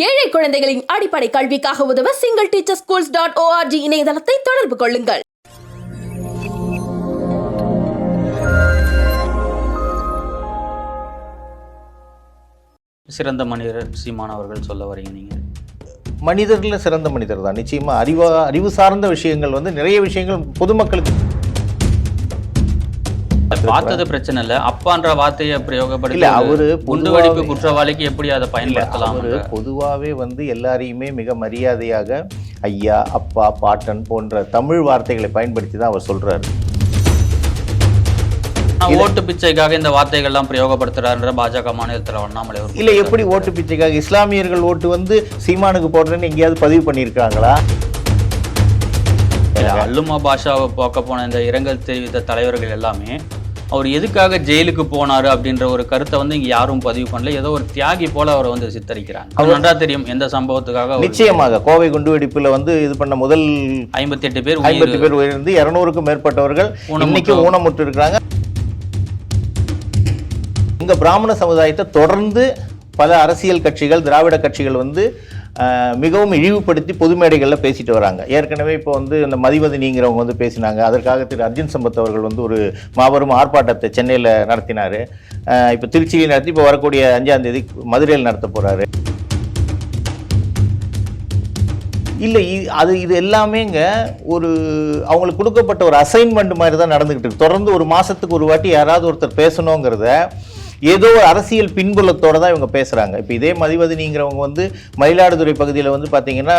ஏழை குழந்தைகளின் அடிப்படை கல்விக்காக உதவ singleteacherschools.org இணையதளத்தை தொடர்பு கொள்ளுங்கள். சிறந்த மனிதர் சீமான் அவர்கள் சொல்ல வரீங்க நீங்க? மனிதர்ல சிறந்த மனிதர் தான். நிச்சயமா அறிவு சார்ந்த விஷயங்கள் நிறைய விஷயங்கள் பொதுமக்களுக்கு பார்த்தது பிரச்சனை இல்ல. அப்பான்ற வார்த்தையை பிரயோகப்படுத்தி அவரு குண்டுவெடிப்பு குற்றவாளிக்கு எப்படி அதை பயன்படுத்தலாம்? பொதுவாகவே எல்லாரையுமே மிக மரியாதையாக ஐயா, அப்பா, பாட்டன் போன்ற தமிழ் வார்த்தைகளை பயன்படுத்தி தான் அவர் சொல்றாரு. ஓட்டு பிச்சைக்காக இந்த வார்த்தைகள்லாம் பிரயோகப்படுத்துறாருன்ற பாஜக மாநிலத்தில் அண்ணாமலை இல்ல, எப்படி ஓட்டு பிச்சைக்காக? இஸ்லாமியர்கள் ஓட்டு சீமானுக்கு போடுறேன்னு எங்கேயாவது பதிவு பண்ணியிருக்காங்களா? அல்லுமா பாஷாவை போக்க போன இந்த இரங்கல் தெரிவித்த தலைவர்கள் எல்லாமே அவர் எதுக்காக ஜெயிலுக்கு போனாரு அப்படின்ற ஒரு கருத்தை இங்க யாரும் பதிவு பண்ணல. ஏதோ ஒரு தியாகி போல அவரை சித்தரிக்கிறாங்க. அவர் நன்றா தெரியும் எந்த சம்பவத்துக்காக. நிச்சயமாக கோவை குண்டுவெடிப்புல இது பண்ண முதல் 58 பேர் உயிரிழந்து 200க்கும் மேற்பட்டவர்கள் இன்னைக்கு ஊனமுற்று இருக்கிறாங்க. இங்க பிராமண சமுதாயத்தை தொடர்ந்து பல அரசியல் கட்சிகள், திராவிட கட்சிகள் மிகவும் இழிவுபடுத்தி பொது மேடைகளில் பேசிட்டு வராங்க. ஏற்கனவே இப்போ இந்த மதிவதனிங்கிறவங்க பேசினாங்க. அதற்காக திரு அர்ஜுன் சம்பத் அவர்கள் ஒரு மாபெரும் ஆர்ப்பாட்டத்தை சென்னையில் நடத்தினார். இப்போ திருச்சியில் நடத்தி இப்போ வரக்கூடிய 5ஆம் தேதி மதுரையில் நடத்த போகிறாரு. இல்லை, இது எல்லாமேங்க அவங்களுக்கு கொடுக்கப்பட்ட ஒரு அசைன்மெண்ட் மாதிரி தான் நடந்துக்கிட்டு இருக்கு. தொடர்ந்து ஒரு மாதத்துக்கு ஒரு வாட்டி யாராவது ஒருத்தர் பேசணுங்கிறத ஏதோ ஒரு அரசியல் பின்புலத்தோடு தான் இவங்க பேசுகிறாங்க. இப்போ இதே மதிவதனிங்கிறவங்க மயிலாடுதுறை பகுதியில் பார்த்தீங்கன்னா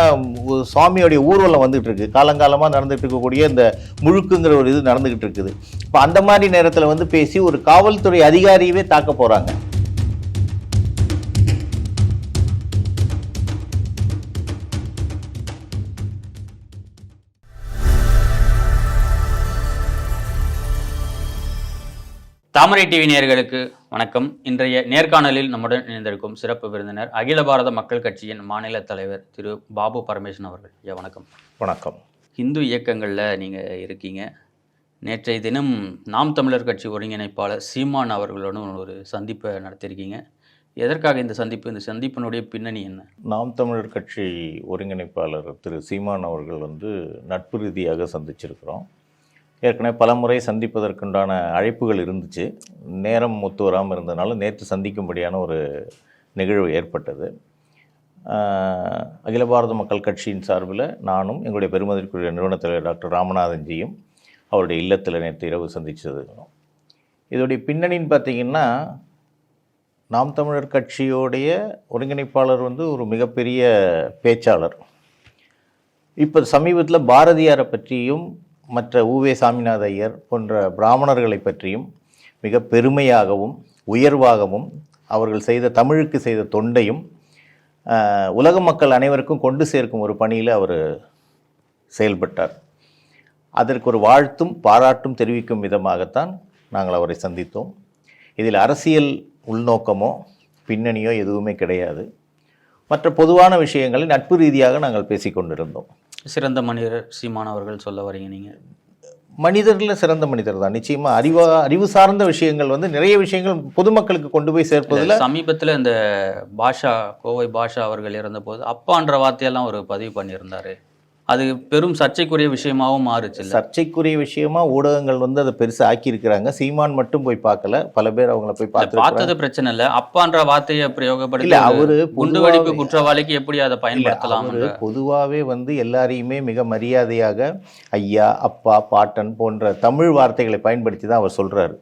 சுவாமியோடைய ஊர்வலம் வந்துகிட்டு இருக்கு. காலங்காலமாக நடந்துகிட்டு இருக்கக்கூடிய இந்த முழுக்குங்கிற ஒரு இது நடந்துகிட்டு இருக்குது. இப்போ அந்த மாதிரி நேரத்தில் பேசி ஒரு காவல்துறை அதிகாரியவே தாக்க போகிறாங்க. தாமரை டிவி நேயர்களுக்கு வணக்கம். இன்றைய நேர்காணலில் நம்முடன் இணைந்திருக்கும் சிறப்பு விருந்தினர் அகில பாரத மக்கள் கட்சியின் மாநில தலைவர் திரு பாபு பரமேஸ்வரன் அவர்கள். வணக்கம். வணக்கம். இந்து இயக்கங்களில் நீங்கள் இருக்கீங்க. நேற்றைய தினம் நாம் தமிழர் கட்சி ஒருங்கிணைப்பாளர் சீமான் அவர்களோடு ஒரு சந்திப்பை நடத்தியிருக்கீங்க. எதற்காக இந்த சந்திப்பு? இந்த சந்திப்பினுடைய பின்னணி என்ன? நாம் தமிழர் கட்சி ஒருங்கிணைப்பாளர் திரு சீமான் அவர்கள் நட்பு ரீதியாக சந்திச்சிருக்கிறோம். ஏற்கனவே பல முறை சந்திப்பதற்குண்டான அழைப்புகள் இருந்துச்சு. நேரம் ஒத்து வராமல் இருந்ததுனால நேற்று சந்திக்கும்படியான ஒரு நிகழ்வு ஏற்பட்டது. அகில பாரத மக்கள் கட்சியின் சார்பில் நானும் எங்களுடைய பெருமதிக்குரிய நிறுவனத் தலைவர் டாக்டர் ராமநாதன்ஜியும் அவருடைய இல்லத்தில் நேற்று இரவு சந்தித்தது. இதோடைய பின்னணின்னு பார்த்திங்கன்னா, நாம் தமிழர் கட்சியோடைய ஒருங்கிணைப்பாளர் ஒரு மிகப்பெரிய பேச்சாளர். இப்போ சமீபத்தில் பாரதியாரை பற்றியும் மற்ற உவே சாமிநாத ஐயர் போன்ற பிராமணர்களை பற்றியும் மிக பெருமையாகவும் உயர்வாகவும் அவர்கள் செய்த தமிழுக்கு செய்த தொண்டையும் உலக மக்கள் அனைவருக்கும் கொண்டு சேர்க்கும் ஒரு பணியில் அவர் செயல்பட்டார். அதற்கு ஒரு வாழ்த்தும் பாராட்டும் தெரிவிக்கும் விதமாகத்தான் நாங்கள் அவரை சந்தித்தோம். இதில் அரசியல் உள்நோக்கமோ பின்னணியோ எதுவுமே கிடையாது. மற்ற பொதுவான விஷயங்களை நட்பு ரீதியாக நாங்கள் பேசிக்கொண்டிருந்தோம். சிறந்த மனிதர் சீமான் அவர்கள் சொல்ல வரீங்க நீங்க? மனிதர்ல சிறந்த மனிதர் தான். நிச்சயமா அறிவு சார்ந்த விஷயங்கள் நிறைய விஷயங்கள் பொதுமக்களுக்கு கொண்டு போய் சேர்ப்பதில் சமீபத்தில் இந்த பாஷா, கோவை பாஷா அவர்கள் இறந்தபோது அப்பான்ற வார்த்தையெல்லாம் ஒரு பதிவு பண்ணியிருந்தாரு. அது பெரும் சர்ச்சைக்குரிய விஷயமாகவும் மாறுச்சு. சர்ச்சைக்குரிய விஷயமா ஊடகங்கள் அதை பெருசாக ஆக்கியிருக்கிறாங்க. சீமான் மட்டும் போய் பார்க்கல, பல பேர் அவங்கள போய் பார்த்தது பிரச்சனை இல்லை. அப்பான்ற வார்த்தையை பிரயோகப்படுத்தி அவரு குண்டுவெடிப்பு குற்றவாளிக்கு எப்படி அதை பயன்படுத்தலாம்? பொதுவாகவே எல்லாரையுமே மிக மரியாதையாக ஐயா, அப்பா, பாட்டன் போன்ற தமிழ் வார்த்தைகளை பயன்படுத்தி தான் அவர் சொல்றாரு.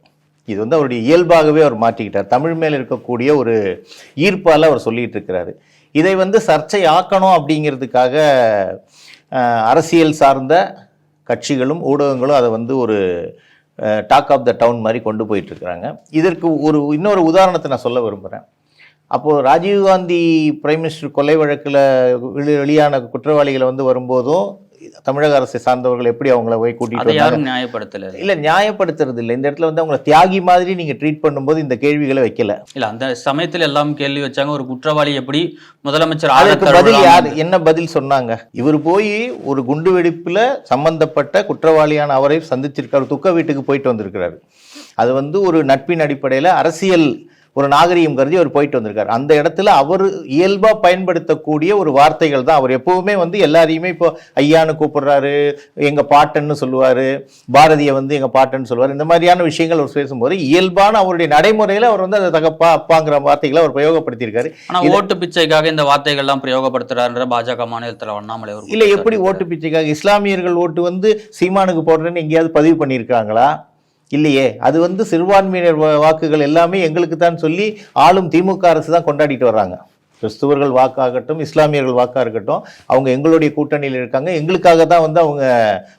இது அவருடைய இயல்பாகவே அவர் மாற்றிக்கிட்டார். தமிழ் மேல இருக்கக்கூடிய ஒரு ஈர்ப்பால் அவர் சொல்லிட்டு இருக்கிறாரு. இதை சர்ச்சை ஆக்கணும் அப்படிங்கிறதுக்காக அரசியல் சார்ந்த கட்சிகளும் ஊடகங்களும் அதை ஒரு டாக் ஆஃப் த டவுன் மாதிரி கொண்டு போயிட்டுருக்கிறாங்க. இதற்கு இன்னொரு உதாரணத்தை நான் சொல்ல விரும்புகிறேன். அப்போது ராஜீவ்காந்தி பிரைம் மினிஸ்டர் கொலை வழக்கில் வெளியான குற்றவாளிகளை வரும்போதும் தமிழக அரசை சார்ந்தவர்கள் எப்படி அவங்கள போய் கூட்டிட்டு நியாயப்படுத்தல? இல்ல, நியாயப்படுத்துறது இல்லை. இந்த இடத்துல அவங்களை தியாகி மாதிரி நீங்க ட்ரீட் பண்ணும்போது இந்த கேள்விகளை வைக்கல. இல்ல, அந்த சமயத்துல எல்லாம் கேள்வி வச்சாங்க. ஒரு குற்றவாளி எப்படி முதலமைச்சர் பதில் யார் என்ன பதில் சொன்னாங்க? இவர் போய் ஒரு குண்டு வெடிப்புல சம்பந்தப்பட்ட குற்றவாளியான அவரை சந்திச்சிருக்காரு. துக்க வீட்டுக்கு போயிட்டு வந்திருக்கிறாரு. அது ஒரு நட்பின் அடிப்படையில அரசியல் ஒரு நாகரிகம் கருதி அவர் போயிட்டு வந்திருக்காரு. அந்த இடத்துல அவர் இயல்பா பயன்படுத்தக்கூடிய ஒரு வார்த்தைகள் தான். அவர் எப்பவுமே வந்து எல்லாரையுமே இப்போ ஐயான்னு கூப்பிடுறாரு, எங்க பாட்டன்னு சொல்லுவாரு, பாரதியை வந்து எங்க பாட்டன்னு சொல்லுவார். இந்த மாதிரியான விஷயங்கள் அவர் பேசும்போது இயல்பான அவருடைய நடைமுறையில அவர் வந்து அதை தகப்பா அப்பாங்கிற வார்த்தைகளை அவர் பிரயோகப்படுத்தியிருக்காரு. ஆனா ஓட்டு பிச்சைக்காக இந்த வார்த்தைகள் எல்லாம் பிரயோகப்படுத்துறாருன்ற பாஜக மாநிலத்தில் அண்ணாமலை இல்ல, எப்படி ஓட்டு பிச்சைக்காக? இஸ்லாமியர்கள் ஓட்டு வந்து சீமானுக்கு போடுறேன்னு எங்கேயாவது பதிவு பண்ணியிருக்காங்களா? இல்லையே. அது வந்து சிறுபான்மையினர் வாக்குகள் எல்லாமே எங்களுக்கு தான் சொல்லி ஆளும் திமுக அரசு தான் கொண்டாடிட்டு வர்றாங்க. கிறிஸ்துவர்கள் வாக்காகட்டும், இஸ்லாமியர்கள் வாக்காக இருக்கட்டும், அவங்க எங்களுடைய கூட்டணியில் இருக்காங்க, எங்களுக்காக தான் வந்து அவங்க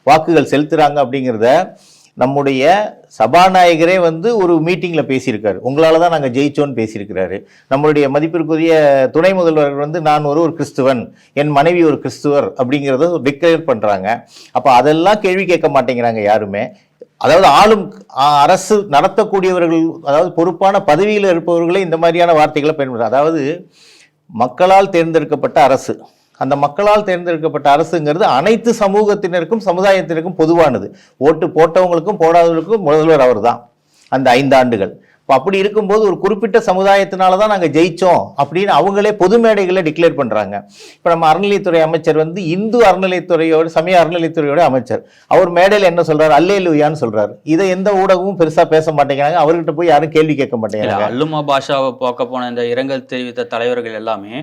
வாக்குகள் செலுத்துறாங்க அப்படிங்கிறத நம்முடைய சபாநாயகரே வந்து ஒரு மீட்டிங்கில் பேசியிருக்காரு. உங்களால் தான் நாங்கள் ஜெயிச்சோன்னு பேசியிருக்கிறாரு. நம்மளுடைய மதிப்பிற்குரிய துணை முதல்வர்கள் வந்து நான் ஒரு கிறிஸ்துவன், என் மனைவி ஒரு கிறிஸ்துவர் அப்படிங்கிறத டிக்ளேர் பண்ணுறாங்க. அப்போ அதெல்லாம் கேள்வி கேட்க மாட்டேங்கிறாங்க யாருமே. அதாவது ஆளும் அரசு நடத்தக்கூடியவர்கள், அதாவது பொறுப்பான பதவியில் இருப்பவர்களே இந்த மாதிரியான வார்த்தைகளை பயன்படுத்த. அதாவது மக்களால் தேர்ந்தெடுக்கப்பட்ட அரசு, அந்த மக்களால் தேர்ந்தெடுக்கப்பட்ட அரசுங்கிறது அனைத்து சமூகத்தினருக்கும் சமுதாயத்தினருக்கும் பொதுவானது. ஓட்டு போட்டவங்களுக்கும் போடாதவர்களுக்கும் முதல்வர் அவர் தான் அந்த 5 ஆண்டுகள். இப்போ அப்படி இருக்கும்போது ஒரு குறிப்பிட்ட சமுதாயத்தினால தான் நாங்கள் ஜெயித்தோம் அப்படின்னு அவங்களே பொது மேடைகளை டிக்ளேர் பண்ணுறாங்க. இப்போ நம்ம அறநிலையத்துறை அமைச்சர் வந்து இந்து அறநிலையத்துறையோட சமய அறநிலையத்துறையோட அமைச்சர், அவர் மேடையில் என்ன சொல்றாரு? அல்லேலூயான்னு சொல்றாரு. இதை எந்த ஊடகமும் பெருசா பேச மாட்டேங்கிறாங்க. அவர்கிட்ட போய் யாரும் கேள்வி கேட்க மாட்டேங்கிறாங்க. அல்லுமா பாஷாவை பார்க்க போன இந்த இரங்கல் தெரிவித்த தலைவர்கள் எல்லாமே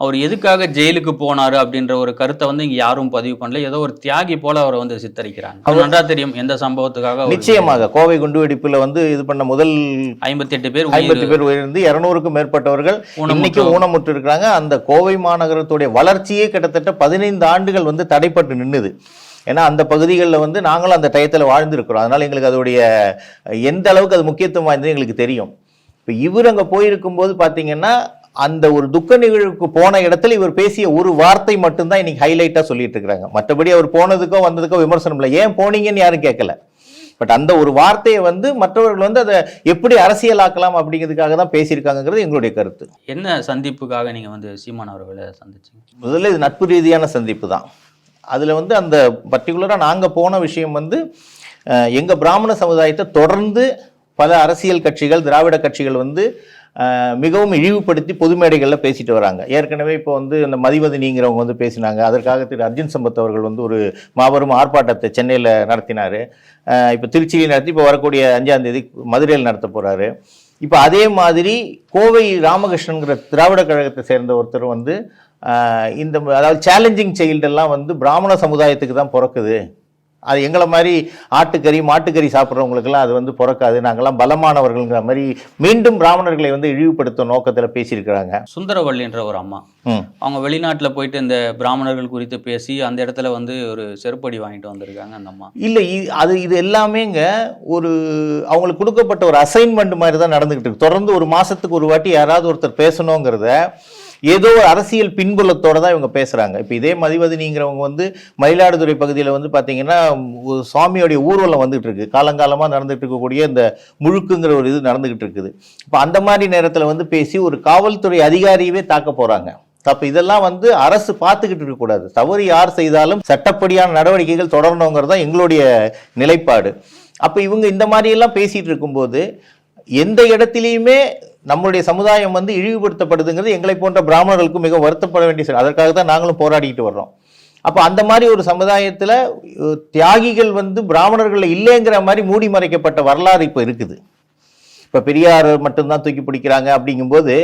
அவர் எதுக்காக ஜெயிலுக்கு போனாரு அப்படின்ற ஒரு கருத்தை வந்து இங்க யாரும் பதிவு பண்ணல. ஏதோ ஒரு தியாகி போல அவரை வந்து சித்தரிக்கிறாங்க. அவர் நன்றா தெரியும் எந்த சம்பவத்துக்காக. நிச்சயமாக கோவை குண்டுவெடிப்புல வந்து இது பண்ண முதல் 58 பேர் உயிரிழந்து 200க்கும் மேற்பட்டவர்கள் இன்னைக்கு ஊனமுற்று இருக்கிறாங்க. அந்த கோவை மாநகரத்துடைய வளர்ச்சியே கிட்டத்தட்ட 15 ஆண்டுகள் வந்து தடைப்பட்டு நின்னுது. ஏன்னா அந்த பகுதிகளில் வந்து நாங்களும் அந்த டயத்தில் வாழ்ந்திருக்கிறோம். அதனால எங்களுக்கு அதோடைய எந்த அளவுக்கு அது முக்கியத்துவம் வாய்ந்தது எங்களுக்கு தெரியும். இப்போ இவர் அங்கே போயிருக்கும் போது பார்த்தீங்கன்னா அந்த ஒரு துக்க நிகழ்வுக்கு போன இடத்துல இவர் பேசிய ஒரு வார்த்தை மட்டும்தான் இன்னைக்கு ஹைலைட்டா சொல்லிட்டு இருக்காங்க. மற்றபடி அவர் போனதுக்கோ வந்ததுக்கோ விமர்சனம் இல்லை, ஏன் போனீங்கன்னு யாரும் கேட்கல. பட் அந்த ஒரு வார்த்தையை வந்து மற்றவர்கள் வந்து அதை எப்படி அரசியலாக்கலாம் அப்படிங்கிறதுக்காக தான் பேசியிருக்காங்கிறது எங்களுடைய கருத்து. என்ன சந்திப்புக்காக நீங்க வந்து சீமான் அவர்களை சந்திச்சீங்க? முதல்ல இது நட்பு ரீதியான சந்திப்பு தான். அதுல வந்து அந்த பர்டிகுலரா நாங்க போன விஷயம் வந்து எங்க பிராமண சமுதாயத்தை தொடர்ந்து பல அரசியல் கட்சிகள், திராவிட கட்சிகள் வந்து மிகவும் இழிவுபடுத்தி பொது மேடைகளில் பேசிட்டு வராங்க. ஏற்கனவே இப்போ வந்து அந்த மதிவதனிங்கிறவங்க வந்து பேசினாங்க. அதற்காக திரு அர்ஜுன் சம்பத் அவர்கள் வந்து ஒரு மாபெரும் ஆர்ப்பாட்டத்தை சென்னையில் நடத்தினார். இப்போ திருச்சியில் நடத்தி இப்போ வரக்கூடிய 5ஆம் தேதி மதுரையில் நடத்த போகிறாரு. இப்போ அதே மாதிரி கோவை ராமகிருஷ்ணன்கிற திராவிட கழகத்தை சேர்ந்த ஒருத்தர் வந்து இந்த அதாவது சேலஞ்சிங் சைல்டெல்லாம் வந்து பிராமண சமுதாயத்துக்கு தான் பிறக்குது, அது எங்களை மாதிரி ஆட்டுக்கறி மாட்டுக்கறி சாப்பிட்றவங்களுக்கெல்லாம் அது வந்து பிறக்காது, நாங்கள்லாம் பலமானவர்கள்ங்கிற மாதிரி மீண்டும் பிராமணர்களை வந்து இழிவுபடுத்தும் நோக்கத்தில் பேசியிருக்கிறாங்க. சுந்தரவல்லின்ற ஒரு அம்மா, அவங்க வெளிநாட்டில் போயிட்டு இந்த பிராமணர்கள் குறித்து பேசி அந்த இடத்துல வந்து ஒரு செருப்படி வாங்கிட்டு வந்திருக்காங்க அந்த அம்மா. இல்லை, இது எல்லாமேங்க ஒரு அவங்களுக்கு கொடுக்கப்பட்ட ஒரு அசைன்மெண்ட் மாதிரி தான் நடந்துகிட்டு இருக்கு. தொடர்ந்து ஒரு மாசத்துக்கு ஒரு வாட்டி யாராவது ஒருத்தர் பேசணுங்கிறத ஏதோ ஒரு அரசியல் பின்புலத்தோட தான் இவங்க பேசுறாங்க. இப்போ இதே மதிவதனிங்கிறவங்க வந்து மயிலாடுதுறை பகுதியில் வந்து பார்த்தீங்கன்னா சுவாமியோடைய ஊர்வலம் வந்துகிட்டு இருக்கு, காலங்காலமாக நடந்துகிட்டு இருக்கக்கூடிய இந்த முழுக்குங்கிற ஒரு இது நடந்துகிட்டு இருக்குது. இப்போ அந்த மாதிரி நேரத்தில் வந்து பேசி ஒரு காவல்துறை அதிகாரியவே தாக்க போறாங்க. அப்போ இதெல்லாம் வந்து அரசு பார்த்துக்கிட்டு இருக்கக்கூடாது. தவறு யார் செய்தாலும் சட்டப்படியான நடவடிக்கைகள் தொடரணுங்கிறது தான் எங்களுடைய நிலைப்பாடு. அப்போ இவங்க இந்த மாதிரியெல்லாம் பேசிட்டு இருக்கும்போது எந்த இடத்திலையுமே நம்மளுடைய சமுதாயம் வந்து இழிவுபடுத்தப்படுதுங்கிறது எங்களை போன்ற பிராமணர்களுக்கு மிக வருத்தப்பட வேண்டிய. அதற்காக தான் நாங்களும் போராடிக்கிட்டு வர்றோம். அப்போ அந்த மாதிரி ஒரு சமுதாயத்தில் தியாகிகள் வந்து பிராமணர்கள் இல்லைங்கிற மாதிரி மூடி மறைக்கப்பட்ட வரலாறு இப்போ இருக்குது. இப்போ பெரியார் மட்டும்தான் தூக்கி பிடிக்கிறாங்க அப்படிங்கும்போது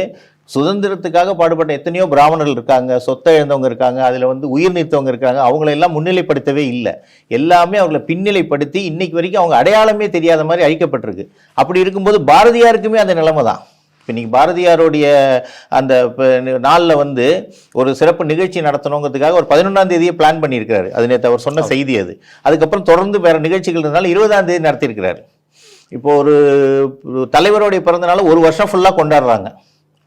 சுதந்திரத்துக்காக பாடுபட்ட எத்தனையோ பிராமணர்கள் இருக்காங்க, சொத்தை இழந்தவங்க இருக்காங்க, அதில் வந்து உயிர் நீத்தவங்க இருக்காங்க. அவங்களெல்லாம் முன்னிலைப்படுத்தவே இல்லை. எல்லாமே அவங்களை பின்னிலைப்படுத்தி இன்னைக்கு வரைக்கும் அவங்க அடையாளமே தெரியாத மாதிரி அழிக்கப்பட்டிருக்கு. அப்படி இருக்கும்போது பாரதியாருக்குமே அந்த நிலைமை தான். இப்போ இன்னைக்கு பாரதியாருடைய அந்த நாளில் வந்து ஒரு சிறப்பு நிகழ்ச்சி நடத்தணுங்கிறதுக்காக ஒரு 11ஆம் தேதியே பிளான் பண்ணியிருக்கிறாரு. அது நேற்று அவர் சொன்ன செய்தி. அதுக்கப்புறம் தொடர்ந்து வேற நிகழ்ச்சிகள் இருந்தாலும் 20ஆம் தேதி நடத்தியிருக்கிறாரு. இப்போ ஒரு தலைவருடைய பிறந்த நாள் ஒரு வருஷம் ஃபுல்லாக கொண்டாடுறாங்க.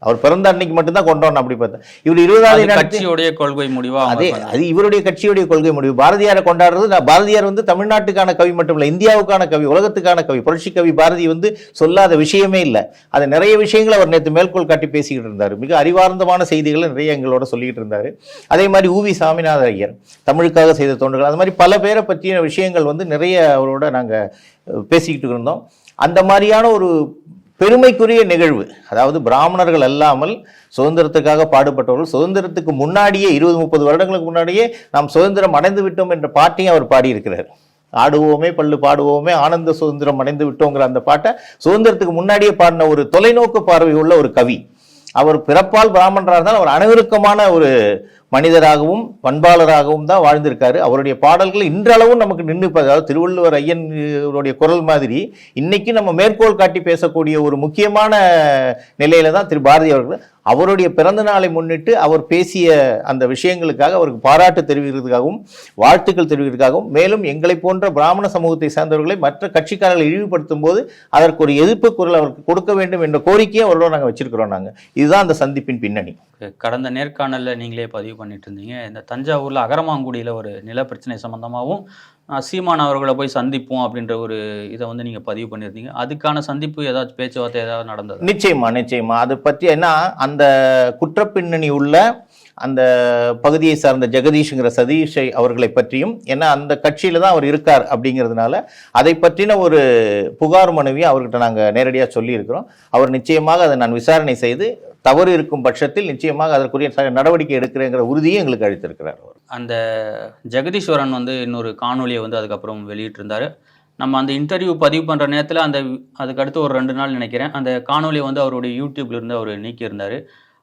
அவர் பிறந்த அன்னைக்கு மட்டும்தான் கொண்டாடணும். அப்படி பார்த்தா இவர் 20ஆம் கட்சியுடைய கொள்கை முடிவா, அது இவருடைய கட்சியுடைய கொள்கை முடிவு. பாரதியாரை கொண்டாடுறது, பாரதியார் வந்து தமிழ்நாட்டுக்கான கவி மட்டும் இல்லை, இந்தியாவுக்கான கவி, உலகத்துக்கான கவி, புரட்சி கவி பாரதி வந்து சொல்லாத விஷயமே இல்லை. அது நிறைய விஷயங்களை அவர் நேற்று மேற்கோள் காட்டி பேசிக்கிட்டு இருந்தார். மிக அறிவார்ந்தமான செய்திகளை நிறைய எங்களோட சொல்லிக்கிட்டு இருந்தார். அதே மாதிரி உவி சாமிநாத ஐயர் தமிழுக்காக செய்த தொண்டுகள், அது மாதிரி பல பேரை பற்றிய விஷயங்கள் வந்து நிறைய அவரோட நாங்கள் பேசிக்கிட்டு இருந்தோம். அந்த மாதிரியான ஒரு பெருமைக்குரிய நிகழ்வு. அதாவது பிராமணர்கள் அல்லாமல் சுதந்திரத்துக்காக பாடுபட்டவர்கள் சுதந்திரத்துக்கு முன்னாடியே 20-30 வருடங்களுக்கு முன்னாடியே நாம் சுதந்திரம் அடைந்து விட்டோம் என்ற பாட்டையும் அவர் பாடியிருக்கிறார். ஆடுவோமே பள்ளு பாடுவோமே ஆனந்த சுதந்திரம் அடைந்து விட்டோங்கிற அந்த பாட்டை சுதந்திரத்துக்கு முன்னாடியே பாடின ஒரு தொலைநோக்கு பார்வை உள்ள ஒரு கவி. அவர் பிறப்பால் பிராமணராக இருந்தால் அவர் அனைவருக்குமான ஒரு மனிதராகவும் பண்பாளராகவும் தான் வாழ்ந்திருக்காரு. அவருடைய பாடல்கள் இன்றளவும் நமக்கு நின்று, அதாவது திருவள்ளுவர் ஐயனுடைய குரல் மாதிரி இன்னைக்கு நம்ம மேற்கோள் காட்டி பேசக்கூடிய ஒரு முக்கியமான நிலையில தான் திரு பாரதி அவர்கள். அவருடைய பிறந்த நாளை முன்னிட்டு அவர் பேசிய அந்த விஷயங்களுக்காக அவருக்கு பாராட்டு தெரிவிக்கிறதுக்காகவும் வாழ்த்துக்கள் தெரிவிக்கிறதுக்காகவும், மேலும் எங்களை போன்ற பிராமண சமூகத்தை சேர்ந்தவர்களை மற்ற கட்சிக்காரர்களை இழிவுபடுத்தும் போது அதற்கு ஒரு எதிர்ப்பு குரல் அவருக்கு கொடுக்க வேண்டும் என்ற கோரிக்கையை அவரோட நாங்கள் வச்சிருக்கிறோம். நாங்கள் இதுதான் அந்த சந்திப்பின் பின்னணி. கடந்த நேர்காணலில் நீங்களே பதிவு பண்ணிட்டு இருந்தீங்க, இந்த தஞ்சாவூரில் அகரமாங்குடியில் ஒரு நில பிரச்சனை சம்பந்தமாகவும் சீமான் அவர்களை போய் சந்திப்போம் அப்படின்ற ஒரு இதை வந்து நீங்கள் பதிவு பண்ணியிருந்தீங்க. அதுக்கான சந்திப்பு ஏதாச்சும் பேச்சுவார்த்தை ஏதாவது நடந்தது? நிச்சயமா அதை பற்றி என்ன, அந்த குற்றப்பின்னணி உள்ள அந்த பகுதியை சார்ந்த ஜெகதீஷ்ங்கிற சதீஷை அவர்களை பற்றியும், ஏன்னா அந்த கட்சியில தான் அவர் இருக்கார் அப்படிங்கிறதுனால அதை பற்றின ஒரு புகார் மனுவையும் அவர்கிட்ட நாங்கள் நேரடியாக சொல்லியிருக்கிறோம். அவர் நிச்சயமாக அதை நான் விசாரணை செய்து தவறு இருக்கும் பட்சத்தில் நிச்சயமாக அதற்குரிய நடவடிக்கை எடுக்கிறேங்கிற உறுதியை எங்களுக்கு அளித்திருக்கிறார். அந்த ஜெகதீஸ்வரன் வந்து இன்னொரு காணொலியை வந்து அதுக்கப்புறம் வெளியிட்டிருந்தார். நம்ம அந்த இன்டர்வியூ பதிவு பண்ணுற நேரத்தில் அதுக்கடுத்து ஒரு 2 நாள் நினைக்கிறேன், அந்த காணொலியை வந்து அவருடைய யூடியூப்ல இருந்து அவர் நீக்கியிருந்தார்.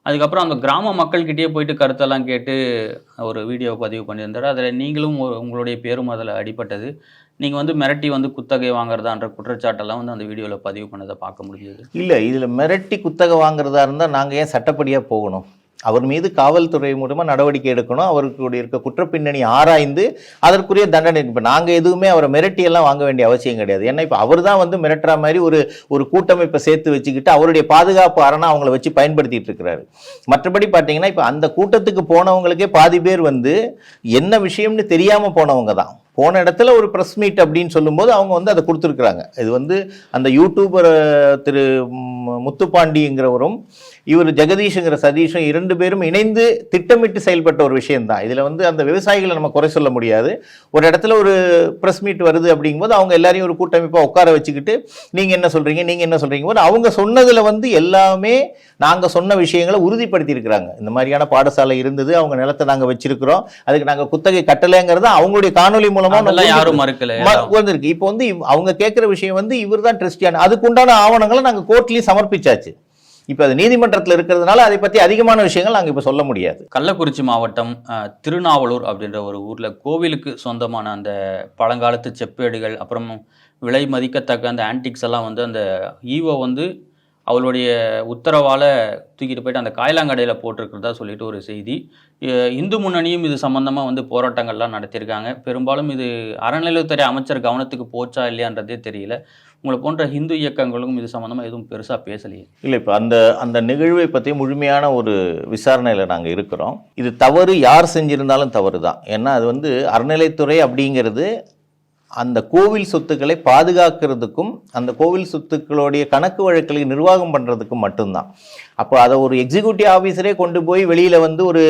அதுக்கப்புறம் அந்த கிராம மக்கள்கிட்டயே போயிட்டு கருத்தெல்லாம் கேட்டு ஒரு வீடியோ பதிவு பண்ணியிருந்தார். அதில் நீங்களும் உங்களுடைய பேரும் அதில் அடிபட்டது. நீங்கள் வந்து மிரட்டி வந்து குத்தகை வாங்குறதான்ற குற்றச்சாட்டெல்லாம் வந்து அந்த வீடியோவில் பதிவு பண்ணதை பார்க்க முடியுது. இல்லை, இதில் மிரட்டி குத்தகை வாங்குறதா இருந்தால் நாங்கள் ஏன் சட்டப்படியாக போகணும்? அவர் மீது காவல்துறை மூலமாக நடவடிக்கை எடுக்கணும். அவருக்கு இருக்க குற்றப்பின்னணி ஆராய்ந்து அதற்குரிய தண்டனை. இப்போ நாங்கள் எதுவுமே அவரை மிரட்டியெல்லாம் வாங்க வேண்டிய அவசியம் கிடையாது. ஏன்னா இப்போ அவர் தான் வந்து மிரட்டுற மாதிரி ஒரு கூட்டமைப்பை சேர்த்து வச்சுக்கிட்டு அவருடைய பாதுகாப்பு அரணா அவங்கள வச்சு பயன்படுத்திட்டு இருக்கிறாரு. மற்றபடி பார்த்தீங்கன்னா இப்போ அந்த கூட்டத்துக்கு போனவங்களுக்கே பாதி பேர் வந்து என்ன விஷயம்னு தெரியாமல் போனவங்க தான். போன இடத்துல ஒரு ப்ரெஸ் மீட் அப்படின்னு சொல்லும்போது அவங்க வந்து அதை கொடுத்துருக்குறாங்க. இது வந்து அந்த யூடியூபர் திரு முத்துப்பாண்டிங்கிறவரும் இவர் ஜெகதீஷுங்கிற சதீஷும் 2 பேரும் இணைந்து திட்டமிட்டு செயல்பட்ட ஒரு விஷயம்தான். இதில் வந்து அந்த விவசாயிகளை நம்ம குறை சொல்ல முடியாது. ஒரு இடத்துல ஒரு ப்ரெஸ் மீட் வருது அப்படிங்கும்போது அவங்க எல்லாரையும் ஒரு கூட்டமைப்பாக உட்கார வச்சுக்கிட்டு நீங்கள் என்ன சொல்கிறீங்க போது அவங்க சொன்னதில் வந்து எல்லாமே நாங்கள் சொன்ன விஷயங்களை உறுதிப்படுத்தி இருக்கிறாங்க. இந்த மாதிரியான பாடசாலை இருந்தது, அவங்க நிலத்தை நாங்கள் வச்சிருக்கிறோம், அதுக்கு நாங்கள் குத்தகை கட்டலைங்கிறத அவங்களுடைய காணொலி மூலமா யாரும் மறுக்கல வந்திருக்கு. இப்போ வந்து அவங்க கேட்குற விஷயம் வந்து இவர் தான் ட்ரஸ்டியான, அதுக்குண்டான ஆவணங்களை நாங்கள் கோர்ட்லேயும் சமர்ப்பிச்சாச்சு. இப்போ அது நீதிமன்றத்தில் இருக்கிறதுனால அதை பற்றி அதிகமான விஷயங்கள் நாங்கள் இப்போ சொல்ல முடியாது. கள்ளக்குறிச்சி மாவட்டம் திருநாவலூர் அப்படின்ற ஒரு ஊரில் கோவிலுக்கு சொந்தமான அந்த பழங்காலத்து செப்பேடுகள், அப்புறம் விலை மதிக்கத்தக்க அந்த ஆன்டிக்ஸ் எல்லாம் வந்து அந்த ஈவோ வந்து அவளுடைய உத்தரவால் தூக்கிட்டு போயிட்டு அந்த காயலாங்கடையில் போட்டிருக்கிறதா சொல்லிட்டு ஒரு செய்தி. இந்து முன்னணியும் இது சம்பந்தமாக வந்து போராட்டங்கள்லாம் நடத்தியிருக்காங்க. பெரும்பாலும் இது அறநிலையத்துறை அமைச்சர் கவனத்துக்கு போச்சா இல்லையான்றதே தெரியல. உங்களை போன்ற ஹிந்து இயக்கங்களும் இது சம்மந்தமாக எதுவும் பெருசாக பேசலையே? இல்லை, இப்போ அந்த நிகழ்வை பற்றி முழுமையான ஒரு விசாரணையில் நாங்கள் இருக்கிறோம். இது தவறு யார் செஞ்சிருந்தாலும் தவறு தான். ஏன்னா அது வந்து அறநிலைத்துறை அப்படிங்கிறது அந்த கோவில் சொத்துக்களை பாதுகாக்கிறதுக்கும் அந்த கோவில் சொத்துக்களுடைய கணக்கு வழக்குகளை நிர்வாகம் பண்ணுறதுக்கும் மட்டும்தான். அப்போ அதை ஒரு எக்ஸிக்யூட்டிவ் ஆஃபீஸரே கொண்டு போய் வெளியில் வந்து ஒரு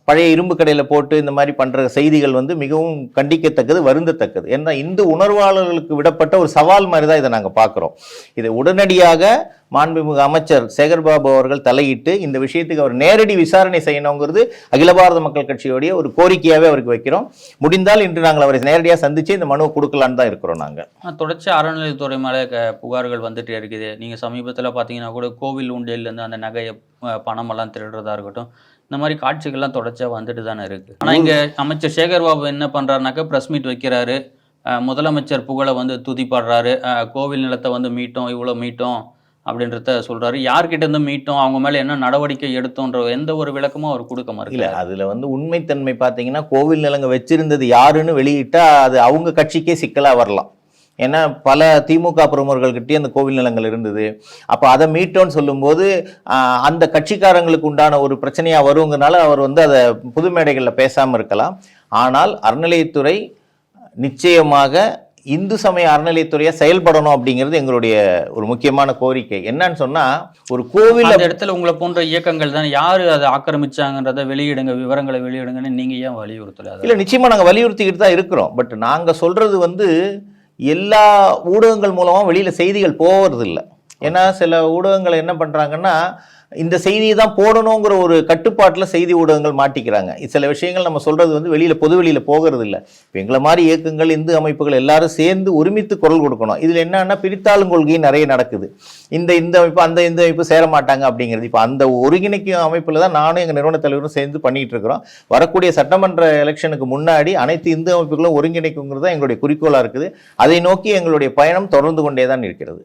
பழைய இரும்பு கடையில் போட்டு இந்த மாதிரி பண்ணுற செய்திகள் வந்து மிகவும் கண்டிக்கத்தக்கது, வருந்தத்தக்கது. ஏன்னா இந்து உணர்வாளர்களுக்கு விடப்பட்ட ஒரு சவால் மாதிரி தான் இதை நாங்கள் பார்க்குறோம். இதை உடனடியாக மாண்புமிகு அமைச்சர் சேகர்பாபு அவர்கள் தலையிட்டு இந்த விஷயத்துக்கு அவர் நேரடி விசாரணை செய்யணுங்கிறது அகில பாரத மக்கள் கட்சியோடைய ஒரு கோரிக்கையாகவே அவருக்கு வைக்கிறோம். முடிந்தால் இன்று நாங்கள் அவரை நேரடியாக சந்தித்து இந்த மனுவை கொடுக்கலான்னு தான் இருக்கிறோம். நாங்கள் தொடர்ச்சி அறநிலையத்துறை மேலே புகார்கள் வந்துட்டு இருக்குது. நீங்கள் சமீபத்தில் பார்த்தீங்கன்னா கூட கோவில் உண்டியல்லேருந்து அந்த நகையை பணமெல்லாம் திருடுறதா இருக்கட்டும், இந்த மாதிரி காட்சிகள்லாம் தொடர்ச்சியாக வந்துட்டு தானே இருக்குது. ஆனால் இங்கே அமைச்சர் சேகர்பாபு என்ன பண்ணுறாருனாக்கா ப்ரெஸ் மீட் வைக்கிறாரு, முதலமைச்சர் புகழை வந்து துதிப்படுறாரு, கோவில் நிலத்தை வந்து மீட்டோம், இவ்வளோ மீட்டோம் அப்படின்றத சொல்கிறாரு. யார்கிட்ட இருந்து மீட்டோம், அவங்க மேலே என்ன நடவடிக்கை எடுத்தோன்ற எந்த ஒரு விளக்கமும் அவர் கொடுக்க மாட்டேங்கல. அதில் வந்து உண்மைத்தன்மை பார்த்தீங்கன்னா கோவில் நிலங்க வச்சிருந்தது யாருன்னு வெளியிட்டா அது அவங்க கட்சிக்கே சிக்கலாக வரலாம். ஏன்னா பல திமுக பிரமுகர்கள்கிட்டே அந்த கோவில் நிலங்கள் இருந்தது. அப்போ அதை மீட்டோன்னு சொல்லும்போது அந்த கட்சிக்காரங்களுக்கு உண்டான ஒரு பிரச்சனையாக வருங்கிறனால அவர் வந்து அதை புது மேடைகளில் பேசாமல் இருக்கலாம். ஆனால் அறநிலையத்துறை நிச்சயமாக இந்து சமய அறநிலையத்துறையாக செயல்படணும் அப்படிங்கிறது எங்களுடைய ஒரு முக்கியமான கோரிக்கை. என்னன்னு சொன்னால், ஒரு கோவில் இடத்துல உங்களை போன்ற இயக்கங்கள் தான் யார் அதை ஆக்கிரமிச்சாங்கன்றதை வெளியிடுங்க, விவரங்களை வெளியிடுங்கன்னு நீங்கள் ஏன் வலியுறுத்தல? இல்லை, நிச்சயமாக நாங்கள் வலியுறுத்திக்கிட்டு தான் இருக்கிறோம். பட் நாங்கள் சொல்கிறது வந்து எல்லா ஊடகங்கள் மூலமாக வெளியில் செய்திகள் போகிறதில்ல. ஏன்னா சில ஊடகங்கள் என்ன பண்ணுறாங்கன்னா, இந்த செய்தியை தான் போடணுங்கிற ஒரு கட்டுப்பாட்டில் செய்தி ஊடகங்கள் மாட்டிக்கிறாங்க. சில விஷயங்கள் நம்ம சொல்கிறது வந்து வெளியில் பொது வெளியில் போகிறது இல்லை. இப்போ எங்களை மாதிரி இயக்கங்கள், இந்து அமைப்புகள் எல்லாரும் சேர்ந்து ஒருமித்து குரல் கொடுக்கணும். இதில் என்னன்னா பிரித்தாளும் கொள்கை நிறைய நடக்குது. இந்த அமைப்பு அந்த இந்த அமைப்பு சேர மாட்டாங்க அப்படிங்கிறது. இப்போ அந்த ஒருங்கிணைக்கும் அமைப்பில் தான் நானும் எங்கள் நிறுவன தலைவரும் சேர்ந்து பண்ணிகிட்டு இருக்கிறோம். வரக்கூடிய சட்டமன்ற எலெக்ஷனுக்கு முன்னாடி அனைத்து இந்து அமைப்புகளும் ஒருங்கிணைக்குங்கிறது தான் எங்களுடைய குறிக்கோளாக இருக்குது. அதை நோக்கி எங்களுடைய பயணம் தொடர்ந்து கொண்டே தான் இருக்கிறது.